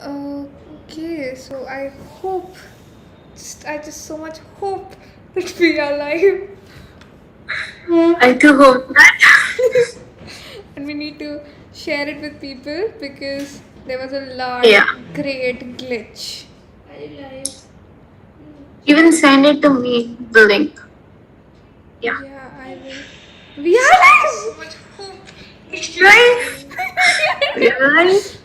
Okay, so I just so much hope that we are live. I do hope that. And we need to share it with people because there was a lot Yeah. great glitch. Are you live? Even send it to me, the link. Yeah. Yeah, I will. We are live! So much hope that we are Right? live. Realize?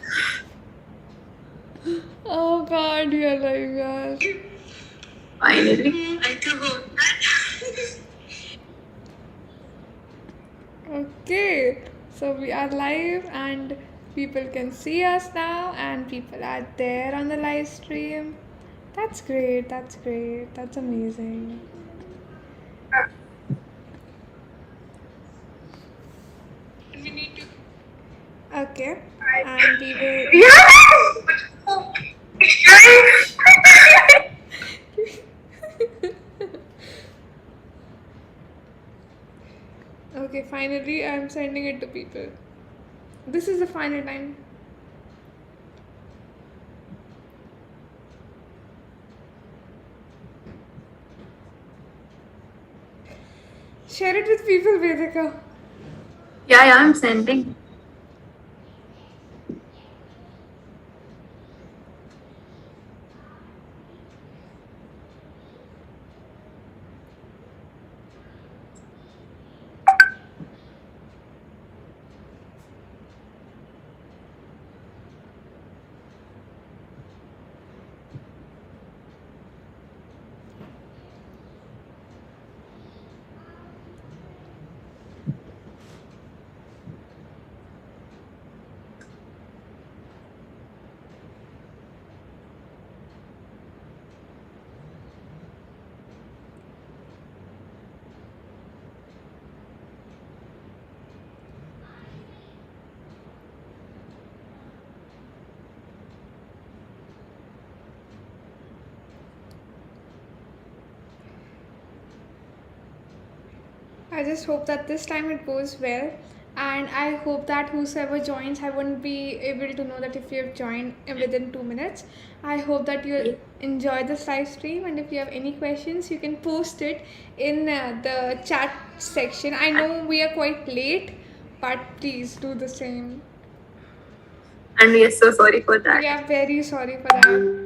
Oh god, we are live, yaar. Finally. I do hope that. Okay, so we are live and people can see us now, and people are there on the live stream. That's great, that's great, that's amazing. We need to. Okay, and we will. Realize? Right? Okay, finally, I'm sending it to people. This is the final time. Share it with people, Vedika. Yeah, I'm sending. I just hope that this time it goes well. And I hope that whosoever joins, I wouldn't be able to know that if you have joined within 2 minutes. I hope that you enjoy this live stream, and if you have any questions, you can post it in the chat section. I know we are quite late, but please do the same. And we are so sorry for We that. are very sorry for that.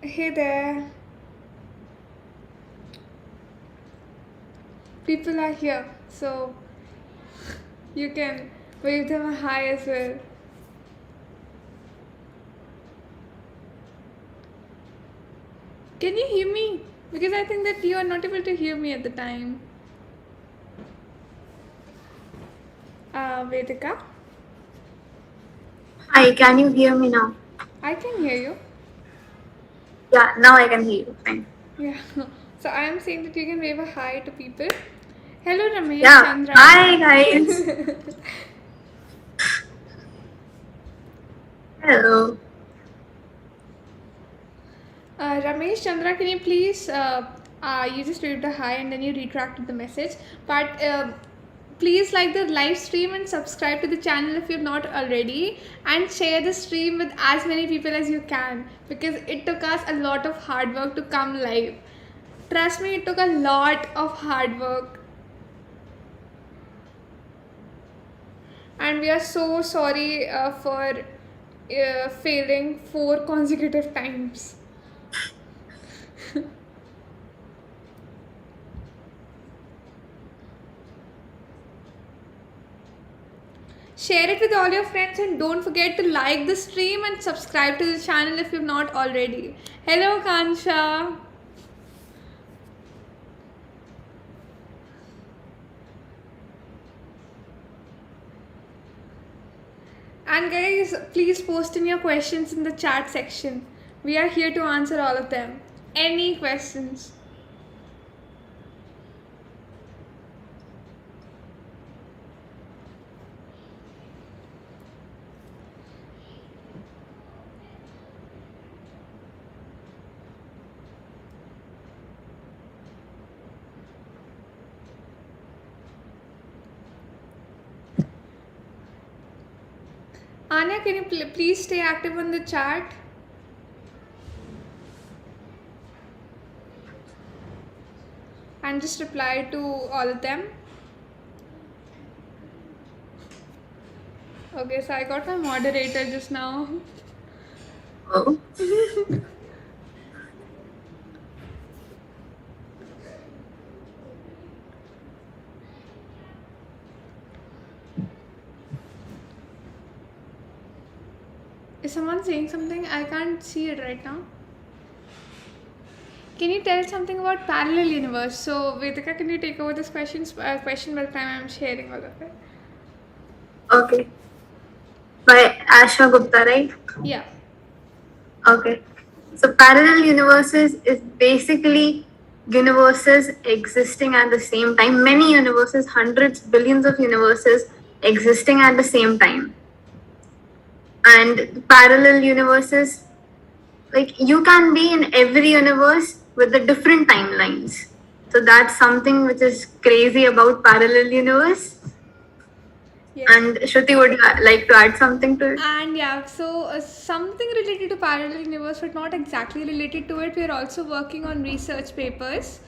Hey there, people are here, so you can wave them a hi as well. Can you hear me? Because I think that you are not able to hear me at the time. Vedika, Hi, can you hear me now? I can hear you. Yeah, now I can hear you. Fine. Yeah. So I am saying that you can wave a hi to people. Hello, Ramesh Yeah. Chandra. Hi, guys. Hello. Ramesh Chandra, can you please? You just waved a hi and then you retracted the message. But please like the live stream and subscribe to the channel if you're not already, and share the stream with as many people as you can, because it took us a lot of hard work to come live. Trust me, it took a lot of hard work, and we are so sorry for failing 4 consecutive times. Share it with all your friends, and don't forget to like the stream and subscribe to the channel if you've not already. Hello, Kansha. And guys, please post in your questions in the chat section. We are here to answer all of them. Any questions? Anya, can you please stay active on the chat and just reply to all of them? Okay, so I got my moderator just now. Oh. Is someone saying something? I can't see it right now. Can you tell something about parallel universe? So Vedika, can you take over this question by the time I'm sharing all of it? Okay. By Asha Gupta, right? Yeah. Okay. So parallel universes is basically universes existing at the same time. Many universes, hundreds, billions of universes existing at the same time. And parallel universes, like you can be in every universe with the different timelines. So that's something which is crazy about parallel universe. Yes. And Shruti, would you like to add something to it? And yeah, so something related to parallel universe, but not exactly related to it. We are also working on research papers.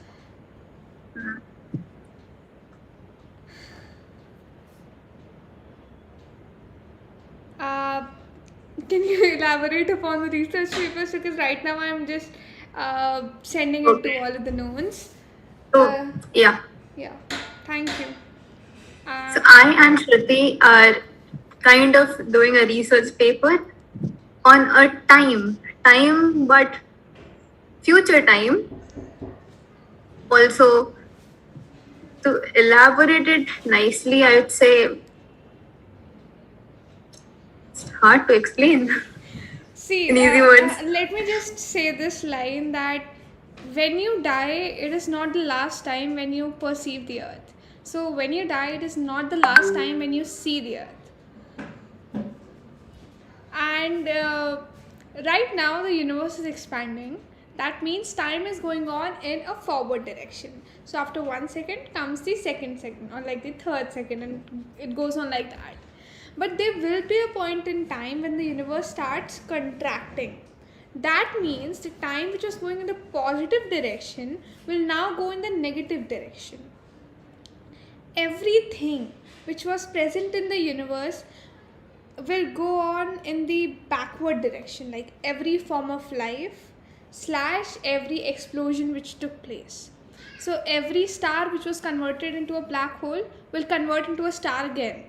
Uh, can you elaborate upon the research papers? Because right now I'm just sending it to Okay. all of the knowns. So, yeah. Yeah, thank you. So I and Shruti are kind of doing a research paper on a time, but future time. Also, to elaborate it nicely, I would say it's hard to explain See, in easy words. let me just say this line that when you die, it is not the last time when you perceive the earth. So, when you die, it is not the last time when you see the earth. And right now, the universe is expanding. That means time is going on in a forward direction. So, after 1 second comes the second, or like the third second, and it goes on like that. But there will be a point in time when the universe starts contracting. That means the time which was going in the positive direction will now go in the negative direction. Everything which was present in the universe will go on in the backward direction, like every form of life slash every explosion which took place. So every star which was converted into a black hole will convert into a star again.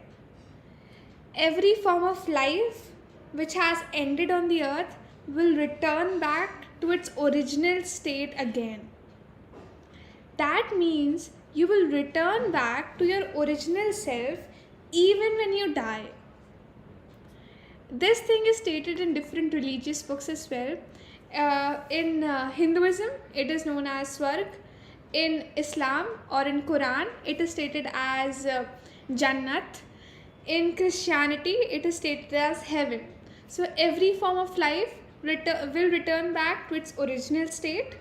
Every form of life which has ended on the earth will return back to its original state again. That means you will return back to your original self even when you die. This thing is stated in different religious books as well. In Hinduism, it is known as Swarg. In Islam or in Quran, it is stated as Jannat. In Christianity, it is stated as heaven. So every form of life will return back to its original state.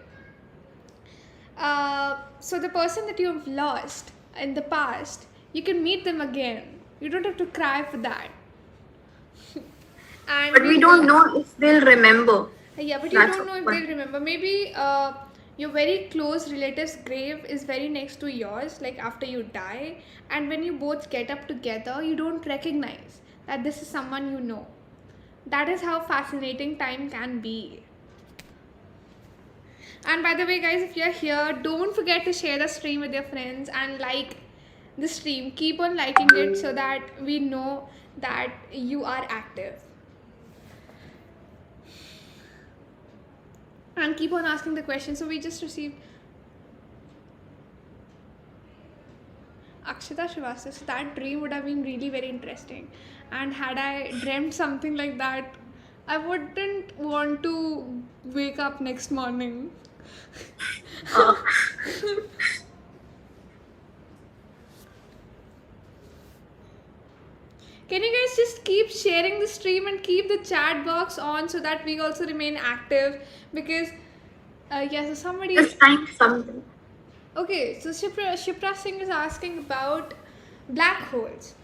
So the person that you have lost in the past, you can meet them again. You don't have to cry for that. And But we don't know if they'll remember. Yeah, but you don't know if they'll remember. Maybe your very close relative's grave is very next to yours, like after you die, and when you both get up together, you don't recognize that this is someone you know. That is how fascinating time can be. And by the way, guys, if you're here, don't forget to share the stream with your friends and like the stream. Keep on liking it so that we know that you are active. And keep on asking the question. So we just received Akshita Srivastava. So that dream would have been really very interesting. And had I dreamt something like that, I wouldn't want to wake up next morning. Can you guys just keep sharing the stream and keep the chat box on so that we also remain active? Because, yeah, so somebody. Just find something. Okay, so Shipra Singh is asking about black holes.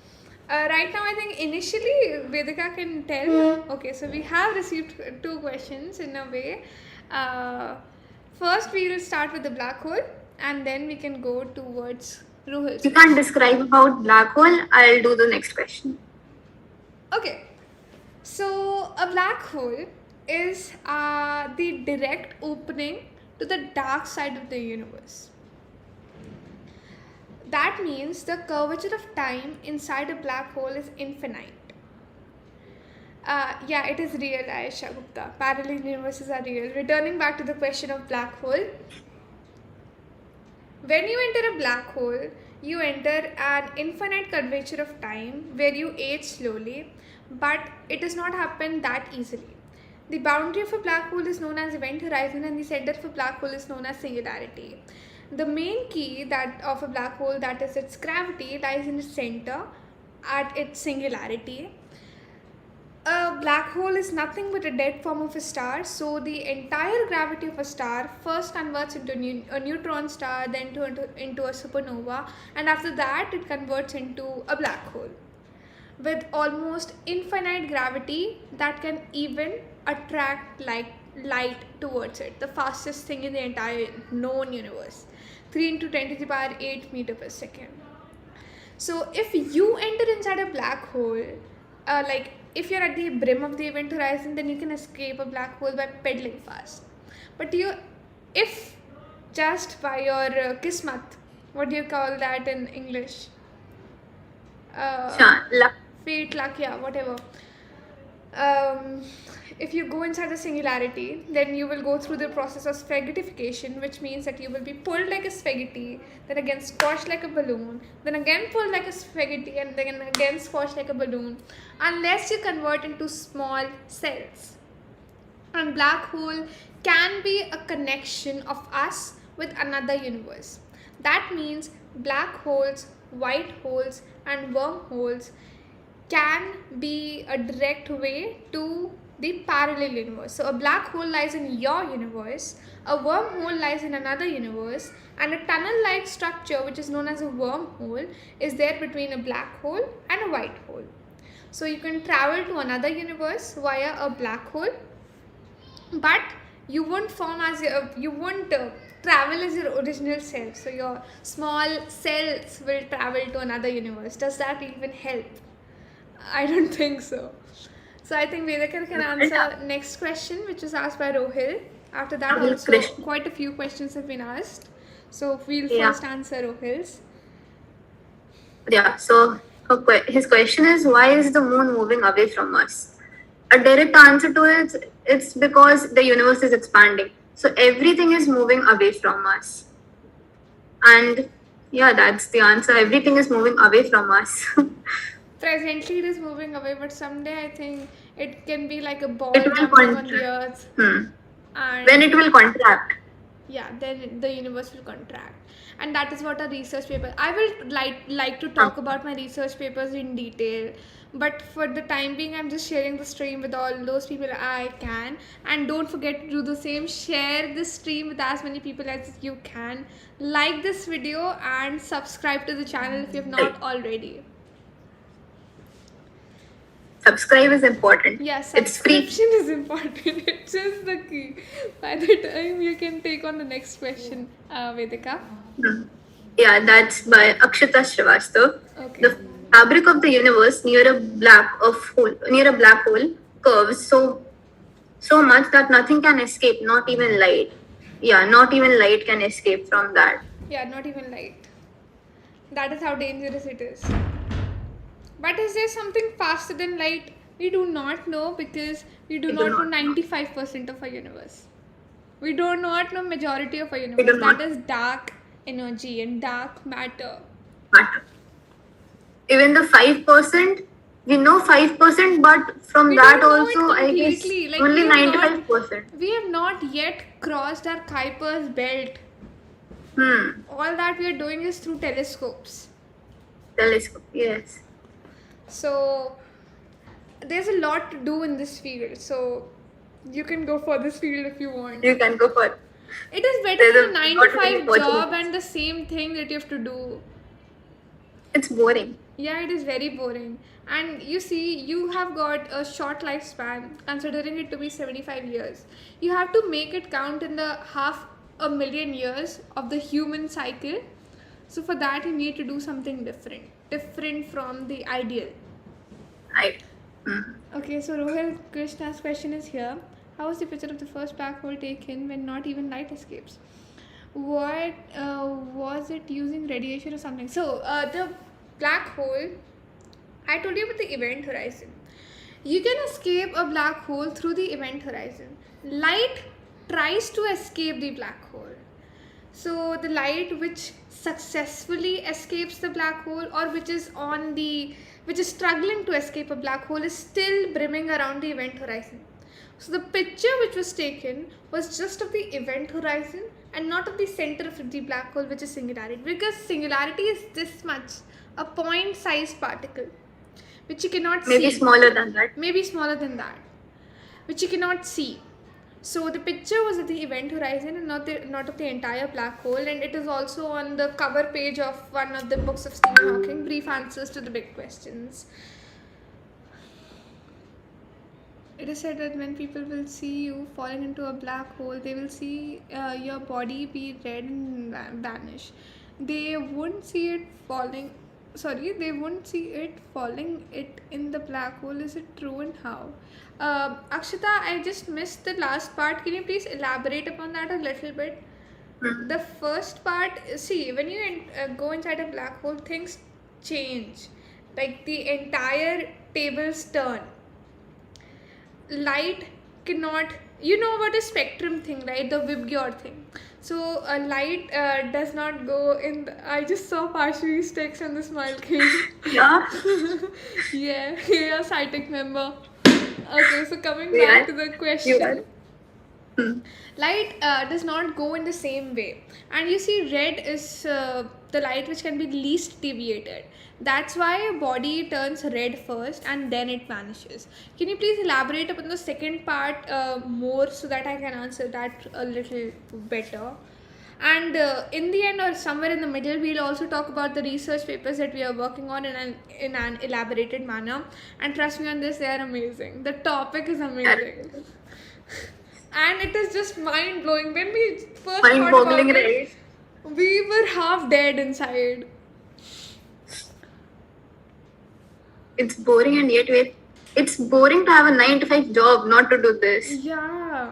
Right now, I think initially Vedika can tell. Okay, so we have received two questions in a way. Uh, First, we will start with the black hole, and then we can go towards Ruhul's You can't question. describe about black hole. I'll do the next question. Okay, so a black hole is the direct opening to the dark side of the universe. That means the curvature of time inside a black hole is infinite. Yeah, it is real, Aisha Gupta. Parallel universes are real. Returning back to the question of black hole, when you enter a black hole, you enter an infinite curvature of time where you age slowly, but it does not happen that easily. The boundary of a black hole is known as event horizon, and the center of a black hole is known as singularity. The main key that of a black hole, that is its gravity, lies in its center at its singularity. A black hole is nothing but a dead form of a star, so the entire gravity of a star first converts into a neutron star, then into a supernova, and after that it converts into a black hole with almost infinite gravity that can even attract light towards it, the fastest thing in the entire known universe, 3 into 10 to the power 8 meter per second. So if you enter inside a black hole, like if you're at the brim of the event horizon, then you can escape a black hole by pedaling fast. But if just by your kismat, what do you call that in English? Sure. Fate, luck, yeah, whatever. If you go inside the singularity, then you will go through the process of spaghettification, which means that you will be pulled like a spaghetti, then again squashed like a balloon, then again pulled like a spaghetti, and then again squashed like a balloon, unless you convert into small cells. And black hole can be a connection of us with another universe. That means black holes, white holes, and wormholes can be a direct way to the parallel universe. So a black hole lies in your universe, a wormhole lies in another universe, and a tunnel-like structure, which is known as a wormhole, is there between a black hole and a white hole. So you can travel to another universe via a black hole, but you won't travel as your original self. So your small cells will travel to another universe. Does that even help? I don't think so. So I think Vedaka can answer next question, which was asked by Rohil. After that, also Krishna. quite a few questions have been asked. So we'll Yeah. first answer Rohil's. Yeah, so his question is, why is the moon moving away from us? A direct answer to it, it's because the universe is expanding. So everything is moving away from us. And yeah, that's the answer. Everything is moving away from us. Presently, it is moving away, but someday I think it can be like a ball It will jumping on the earth. And When it will contract. yeah, then the universe will contract, and that is what a research paper. I will like to talk about my research papers in detail, but for the time being, I'm just sharing the stream with all those people I can. And don't forget to do the same. Share this stream with as many people as you can. Like this video and subscribe to the channel if you have not already. Subscribe is important. Yeah, It's free. subscription is important. It's just the key. By the time you can take on the next question, Vedika. Yeah, that's by Akshita Srivastav. Okay. The fabric of the universe near a black hole curves so much that nothing can escape, not even light. Yeah, not even light can escape from that. Yeah, not even light. That is how dangerous it is. But is there something faster than light? We do not know, because we do not know 95% of our universe. We do not know majority of our universe. That is dark energy and dark matter. Even the 5%, we know 5%, but from We that don't know also, it I guess completely. Like, only we have 95%. We have not yet crossed our Kuiper's belt. All that we are doing is through telescopes. Telescope, yes. So there's a lot to do in this field. So you can go for this field if you want. You can go for it. It is better There's than a a 9 lot to of 5 job opportunities. and the same thing that you have to do. It's boring. Yeah, it is very boring. And you see, you have got a short lifespan, considering it to be 75 years. You have to make it count in the half a million years of the human cycle. So, for that, you need to do something different from the ideal. Right. Hmm. Okay, so Rohit Krishna's question is here. How was the picture of the first black hole taken when not even light escapes? What was it using radiation or something? So, the black hole, I told you about the event horizon. You can escape a black hole through the event horizon. Light tries to escape the black hole. So the light which successfully escapes the black hole, or which is struggling to escape a black hole, is still brimming around the event horizon. So the picture which was taken was just of the event horizon and not of the center of the black hole, which is singularity, because singularity is this much, a point sized particle which you cannot Maybe see. smaller than that. Maybe smaller than that, which you cannot see. So the picture was at the event horizon and not of the entire black hole, and it is also on the cover page of one of the books of Stephen Hawking, Brief Answers to the Big Questions. It is said that when people will see you falling into a black hole, they will see your body be red and vanish. They won't see it falling. Sorry, they won't see it falling. It in the black hole. Is it true, and how? Akshita, I just missed the last part. Can you please elaborate upon that a little bit? Hmm. The first part, see, when you go inside a black hole, things change. Like the entire tables turn. Light cannot, you know about the spectrum thing, right? The Vibgyor thing. So light does not go in I just saw partially sticks and the smile came. Yeah. Yeah, you're a Cytec member. Okay, so coming We back are. to the You question, are. Hmm. light does not go in the same way, and you see red is the light which can be least deviated. That's why a body turns red first and then it vanishes. Can you please elaborate upon the second part more, so that I can answer that a little better? And in the end, or somewhere in the middle, we'll also talk about the research papers that we are working on in an elaborated manner. And trust me on this, they are amazing. The topic is amazing, and it is just mind blowing. When we first Mind thought boggling, about it, right? we were half dead inside. It's boring, and yet it's boring to have a 9 to 5 job, not to do this. Yeah.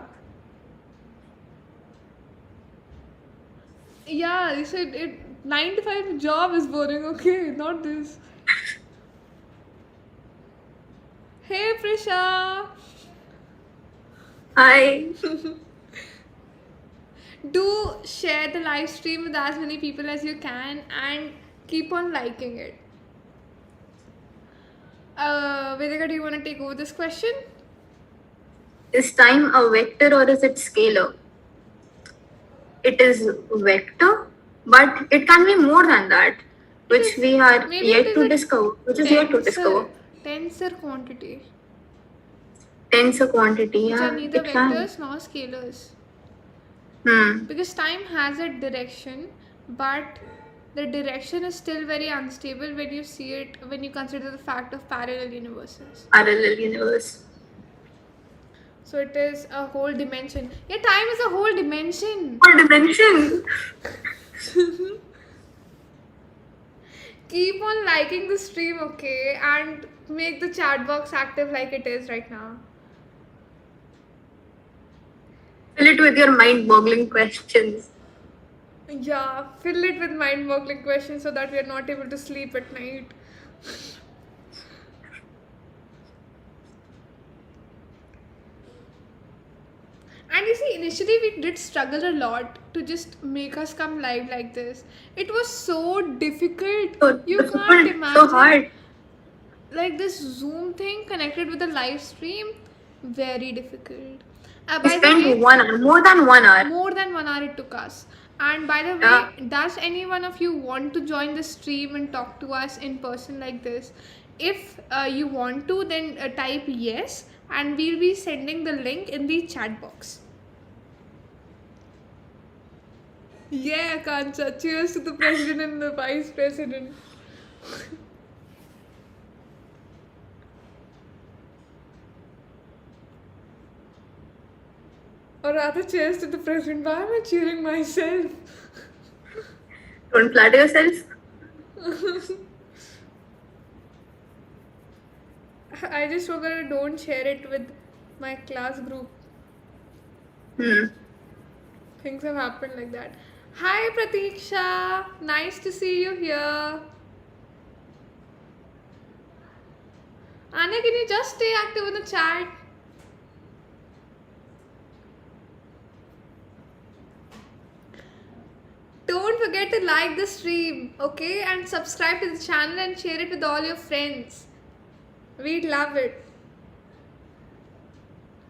Yeah, you said it 9 to 5 job is boring, okay, not this. Hey Prisha! Hi. Do share the live stream with as many people as you can and keep on liking it. Vedika, do you want to take over this question? Is time a vector or is it scalar? It is vector, but it can be more than that, which we are Maybe it yet is to a discover. Which is yet to discover. tensor quantity, Tensor quantity, which are yeah, neither it can. vectors nor scalars. Hmm. Because time has a direction, but the direction is still very unstable when you see it, when you consider the fact of parallel universes. Parallel universe. So it is a whole dimension. Yeah, time is a whole dimension. Whole dimension. Keep on liking the stream, okay, and make the chat box active like it is right now. Fill it with your mind-boggling questions. Yeah, fill it with mind-boggling questions so that we are not able to sleep at night. And you see, initially we did struggle a lot to just make us come live like this. It was so difficult. So You difficult, can't imagine. so hard. Like this Zoom thing connected with the live stream, very difficult. We By the spent way, 1 hour, more than 1 hour. more than 1 hour it took us. And by the way, Yeah. does any one of you want to join the stream and talk to us in person like this? If you want to, then type yes, and we'll be sending the link in the chat box. Yeah, Kancha. Cheers to the president and the vice president. or rather cheers to the present. Why am I cheering myself? Don't flatter yourself. I just forgot to don't share it with my class group. Things have happened like that. Hi Pratiksha, nice to see you here. Anya, can you just stay active in the chat? Don't forget to like the stream, okay? And subscribe to the channel and share it with all your friends. We'd love it.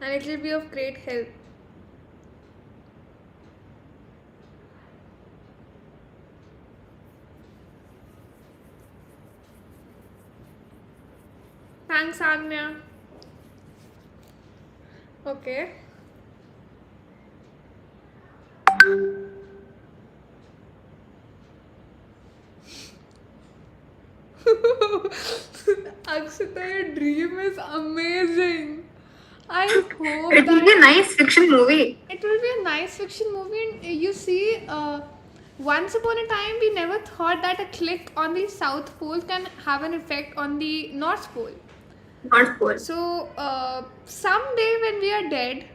And it will be of great help. Thanks, Anya. Okay. Akshita, your dream is amazing. I hope It will be a nice fiction movie. it will be a nice fiction movie. And you see, once upon a time, we never thought that a click on the South Pole can have an effect on the North Pole. Not poor. So, someday when we are dead,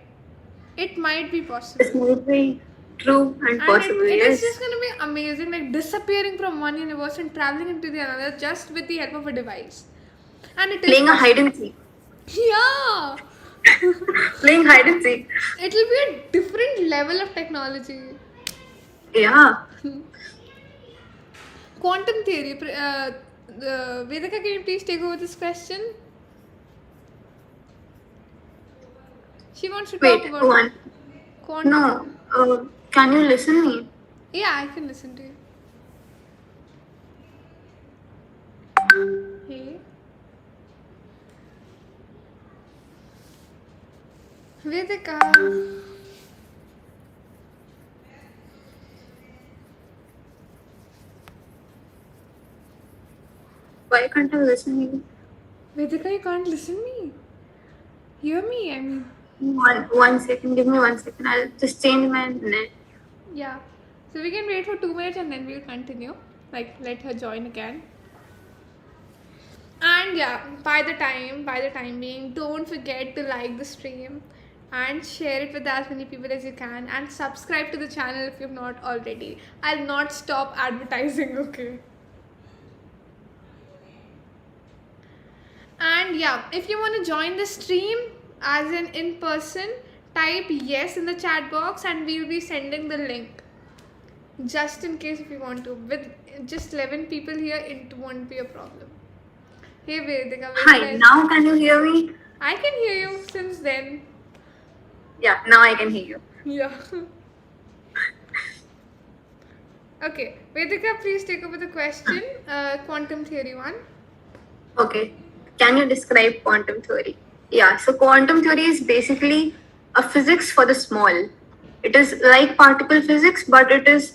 it might be possible. This movie true and And possible. it is Yes. just going to be amazing, like disappearing from one universe and traveling into the another just with the help of a device. And it is Playing a possible. hide and seek. Yeah, Playing hide and seek. it will be a different level of technology. Yeah. Quantum theory. Vedika, can you please take over this question? She wants to talk Wait. about One. quantum. No. Can you listen me? Yeah, I can listen to you. Hey. Vedika. Why can't I listen you? Vedika, you can't listen me. Hear me, I mean. One second. Give me 1 second. I'll just change my net. Yeah. So we can wait for 2 minutes and then we'll continue. Like, let her join again. And yeah, by the time being, don't forget to like the stream and share it with as many people as you can, and subscribe to the channel if you've not already. I'll not stop advertising, okay? And yeah, if you want to join the stream as in person, type yes in the chat box and we'll be sending the link. Just in case if you want to. With just 11 people here, it won't be a problem. Hey Vedika, very Hi. nice. Now can you hear me? I can hear you since then. Yeah. Now I can hear you. Yeah. Okay, Vedika, please take over the question. Quantum theory one. Okay. Can you describe quantum theory? Yeah. So quantum theory is basically a physics for the small. It is like particle physics, but it is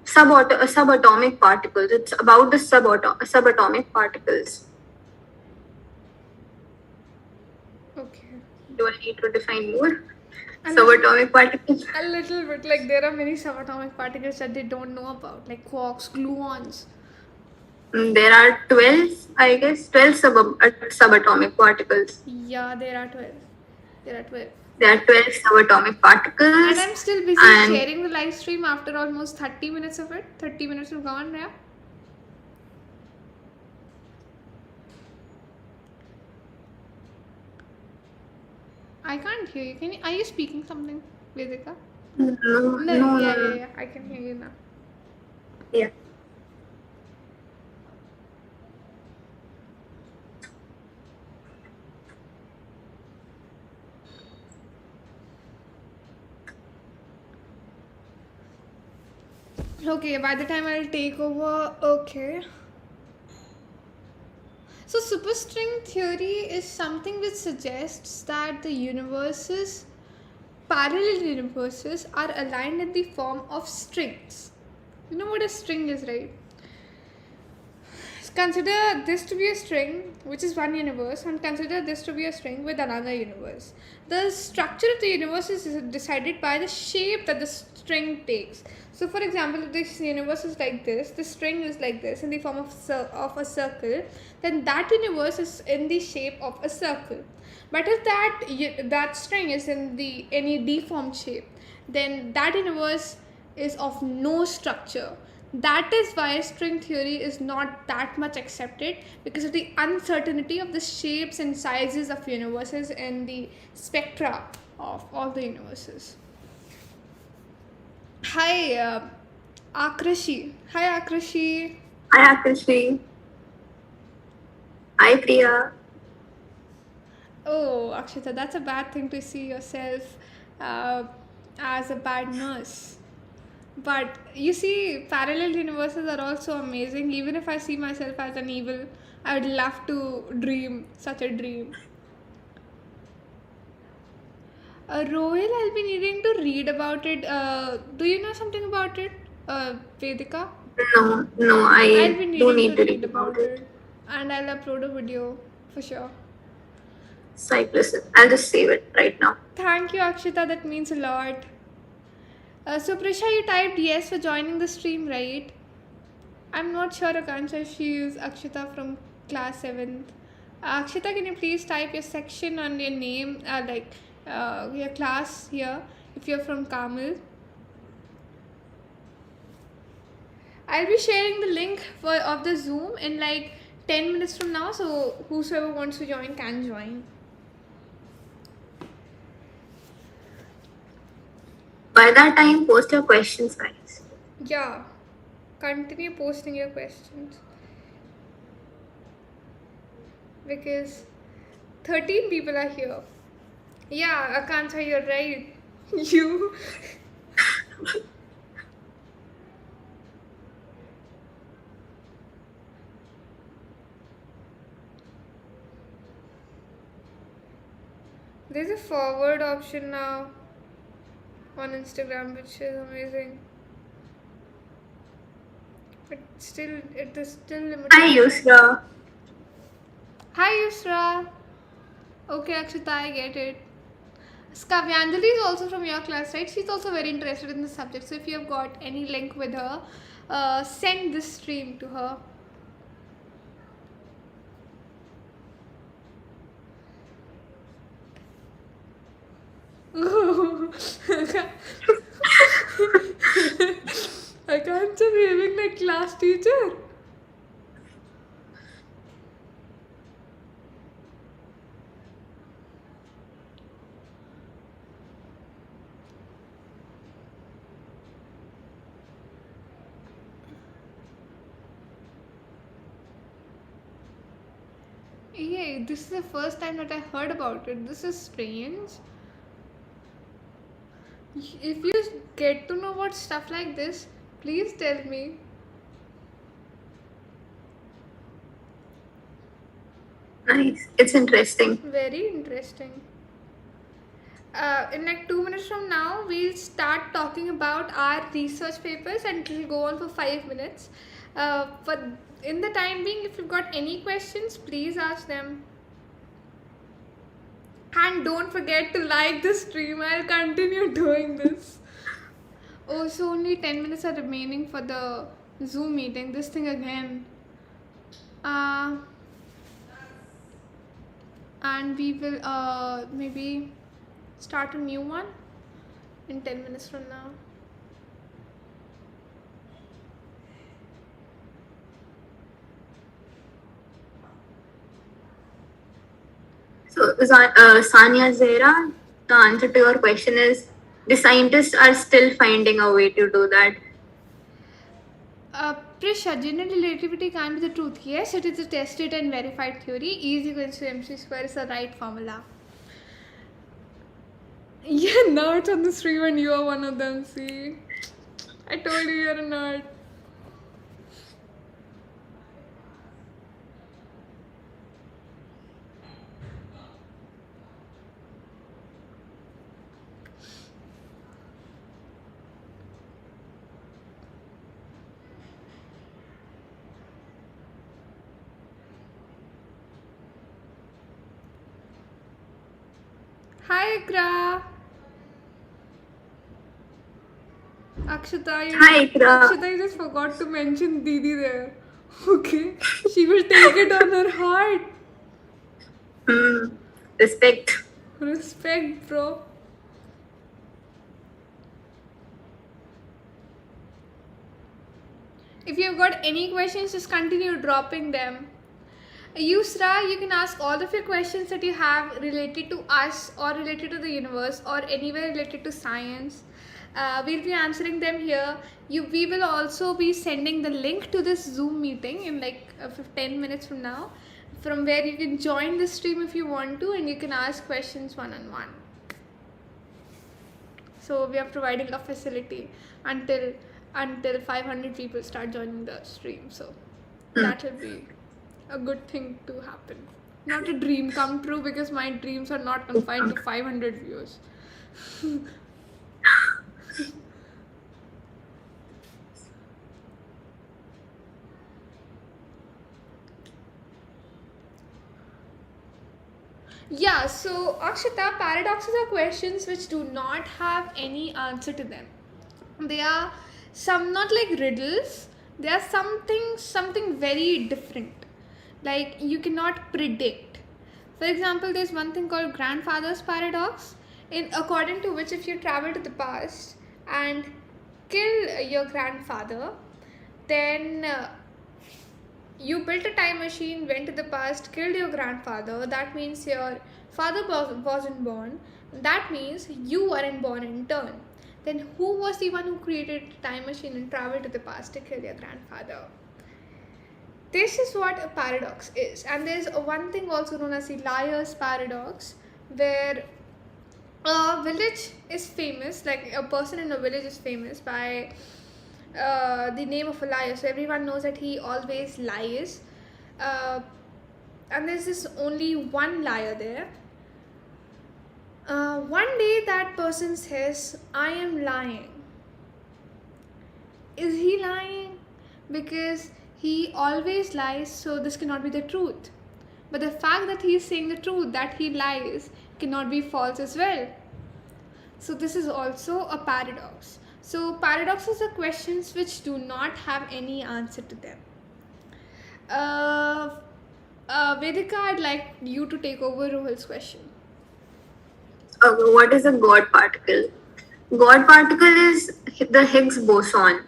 subatomic particles. It's about the subatomic particles. Okay. Do I need to define more? A Subatomic particles. A little bit, like there are many subatomic particles that they don't know about, like quarks, gluons. There are 12, I guess, 12 subatomic particles. Yeah, there are 12. There are 12. There are 12 subatomic particles. And I'm still busy And- sharing the live stream after almost 30 minutes of it. 30 minutes have gone, yeah. I can't hear you. Are you speaking something, Vedika? No. Yeah. I can hear you now. Yeah. Okay, by the time I'll take over, okay. So, superstring theory is something which suggests that the universes, parallel universes, are aligned in the form of strings. You know what a string is, right? Consider this to be a string, which is one universe, and consider this to be a string with another universe. The structure of the universe is decided by the shape that the string takes. So, for example, if this universe is like this, the string is like this in the form of a circle, then that universe is in the shape of a circle. But if that string is in the any deformed shape, then that universe is of no structure. That is why string theory is not that much accepted, because of the uncertainty of the shapes and sizes of universes and the spectra of all the universes. Hi, Akrashi. Hi, Akrashi. Hi, Akashi. Hi, Priya. Oh, Akshita, that's a bad thing to see yourself uh, as a bad nurse. But you see, parallel universes are also amazing. Even if I see myself as an evil, I would love to dream such a dream. Royal, I'll be needing to read about it. Do you know something about it, Vedika? No, no, I'll I be do needing to need to read read about about it. it, and I'll upload a video for sure. Cypress. I'll just save it right now. Thank you, Akshita. That means a lot. So, Prisha, you typed yes for joining the stream, right? I'm not sure, Akansha. She is Akshita from class 7th. Akshita, can you please type your section and your name, your class here, if you're from Kamil? I'll be sharing the link of the Zoom in like 10 minutes from now, so whosoever wants to join can join. By that time, post your questions, guys. Yeah, continue posting your questions because 13 people are here. Yeah, Akansha, you're right. You. There's a forward option now on Instagram, which is amazing. But still, it is still limited. Hi, Yusra. Hi, Yusra. Okay, Akshita, I get it. Skavyanjali is also from your class, right? She's also very interested in the subject. So if you have got any link with her, send this stream to her. I can't be behaving like class teacher. Yeah, this is the first time that I heard about it. This is strange. If you get to know about stuff like this, please tell me. Nice. It's interesting. Very interesting. In like 2 minutes from now, we'll start talking about our research papers and it'll go on for 5 minutes. But in the time being, if you've got any questions, please ask them. And don't forget to like the stream. I'll continue doing this. Oh, so only 10 minutes are remaining for the Zoom meeting. This thing again. And we will maybe start a new one in 10 minutes from now. So, Sanya Zehra, the answer to your question is the scientists are still finding a way to do that. Prisha, general relativity can't be the truth. Yes, it is a tested and verified theory. E is equal to mc square is the right formula. Yeah, now it's on the stream and you are one of them. See, I told you you're a nerd. Hi, Ikra. Hi, Ikra. Akshita, you just forgot to mention Didi there. Okay, she will take it on her heart. Hmm. Respect. Respect, bro. If you've got any questions, just continue dropping them. Yusra, you can ask all of your questions that you have related to us or related to the universe or anywhere related to science. We'll be answering them here. We will also be sending the link to this Zoom meeting in like 10 minutes from now, from where you can join the stream if you want to, and you can ask questions one on one. So we are providing a facility until 500 people start joining the stream. So that will be a good thing to happen. Not a dream come true, because my dreams are not confined to 500 views. Yeah, so Akshita, paradoxes are questions which do not have any answer to them. They are some not like riddles, they are something very different. Like you cannot predict. For example, there's one thing called grandfather's paradox, in according to which if you travel to the past and kill your grandfather, then you built a time machine, went to the past, killed your grandfather. That means your father wasn't born. That means you weren't born in turn. Then who was the one who created the time machine and traveled to the past to kill your grandfather? This is what a paradox is. And there's one thing also known as the liar's paradox, where a village is famous, like a person in a village is famous by the name of a liar. So everyone knows that he always lies. Uh, and there's this only one liar there. One day that person says, I am lying. Is he lying? Because he always lies, so this cannot be the truth. But the fact that he is saying the truth, that he lies, cannot be false as well. So this is also a paradox. So paradoxes are questions which do not have any answer to them. Vedika, I'd like you to take over Rohil's question. Okay, what is a God particle? God particle is the Higgs boson,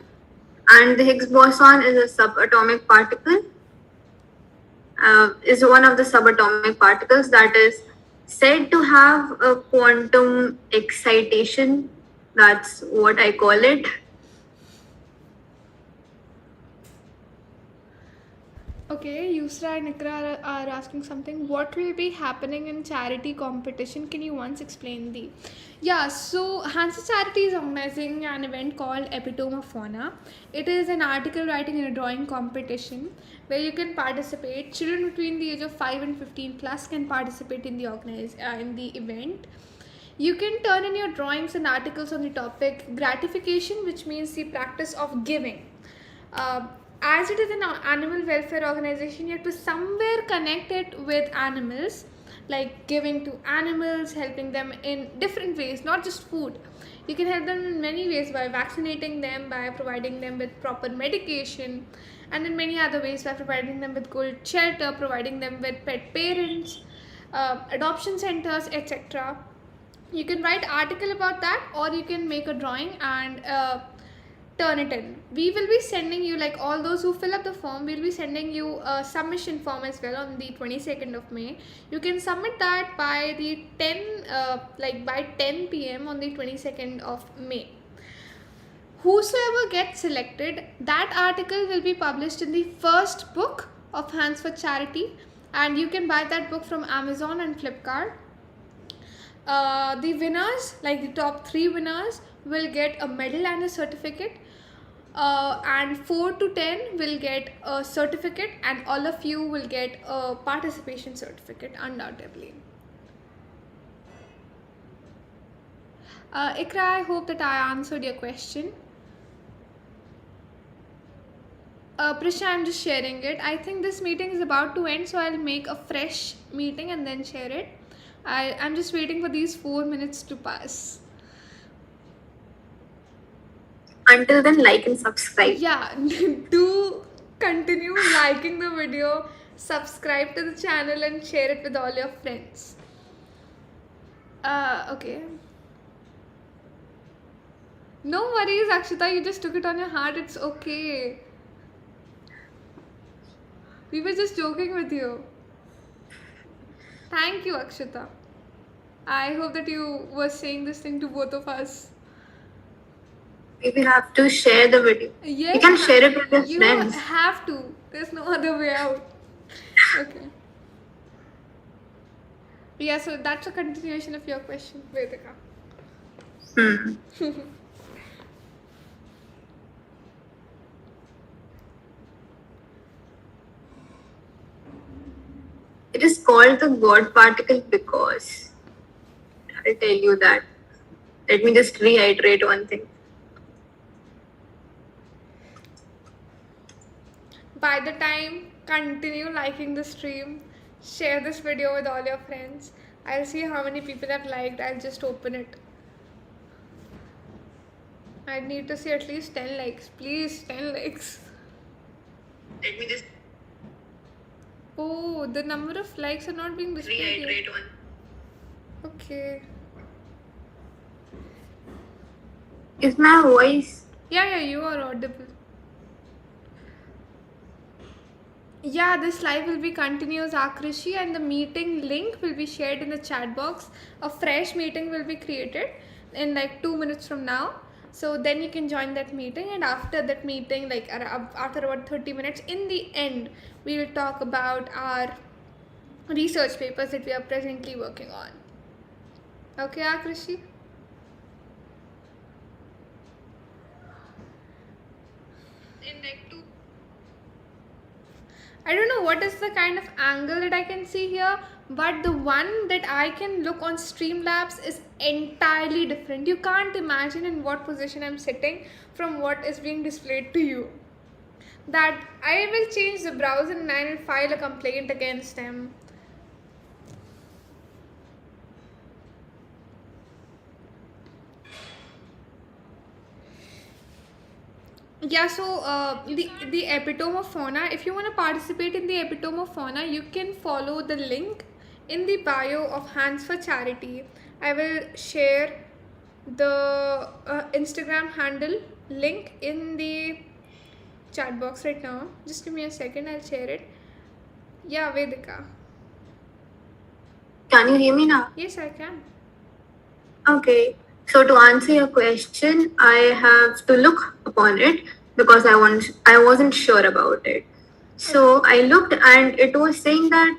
and the Higgs boson is a subatomic particle. Is one of the subatomic particles that is said to have a quantum excitation. That's what I call it. Okay, Yusra and Ikra are asking something. What will be happening in charity competition? Can you once explain the? Yeah, so Hansa Charity is organizing an event called Epitome of Fauna. It is an article writing and a drawing competition where you can participate. Children between the age of 5 and 15 plus can participate in the event. You can turn in your drawings and articles on the topic gratification, which means the practice of giving. Uh, as it is an animal welfare organization, you have to somewhere connect it with animals, like giving to animals, helping them in different ways, not just food. You can help them in many ways by vaccinating them, by providing them with proper medication, and in many other ways by providing them with good shelter, providing them with pet parents, adoption centers, etc. You can write article about that, or you can make a drawing and turn it in. We will be sending you, like all those who fill up the form, we'll be sending you a submission form as well on the 22nd of May. You can submit that by the 10 p.m. on the 22nd of May. Whosoever gets selected, that article will be published in the first book of Hands for Charity, and you can buy that book from Amazon and Flipkart. The winners, like the top 3 winners, will get a medal and a certificate, and 4 to 10 will get a certificate, and all of you will get a participation certificate, undoubtedly. Ikra, I hope that I answered your question. Prisha, I'm just sharing it. I think this meeting is about to end, so I'll make a fresh meeting and then share it. I'm just waiting for these 4 minutes to pass. Until then, like and subscribe. Yeah, do continue liking the video, subscribe to the channel, and share it with all your friends. Okay. No worries, Akshita, you just took it on your heart. It's okay. We were just joking with you. Thank you, Akshita. I hope that you were saying this thing to both of us. We have to share the video. Yes, You can share it with your you friends. have to. There's no other way out. Okay. Yeah, so that's a continuation of your question, Vedika. It is called the God particle because I'll tell you that. Let me just reiterate one thing. By the time, continue liking the stream, share this video with all your friends. I'll see how many people have liked. I'll just open it. I need to see at least 10 likes. Please, 10 likes. Let me just Oh, the number of likes are not being displayed yet. reiterate one. Okay. Is my voice? Yeah, you are audible. Yeah, this live will be continuous, Akrishi, and the meeting link will be shared in the chat box. A fresh meeting will be created in like 2 minutes from now. So then you can join that meeting, and after that meeting, like after about 30 minutes, in the end, we will talk about our research papers that we are presently working on. Okay, Akrishi? In like 2. I don't know what is the kind of angle that I can see here, but the one that I can look on Streamlabs is entirely different. You can't imagine in what position I'm sitting from what is being displayed to you. That I will change the browser and I will file a complaint against them. Yeah, so the epitome of fauna, if you want to participate in the epitome of fauna, you can follow the link in the bio of Hands for Charity. I will share the Instagram handle link in the chat box right now. Just give me a second, I'll share it. Yeah, Vedika. Can you hear me now? Yes, I can. Okay. So to answer your question, I have to look upon it because I wasn't sure about it. So I looked and it was saying that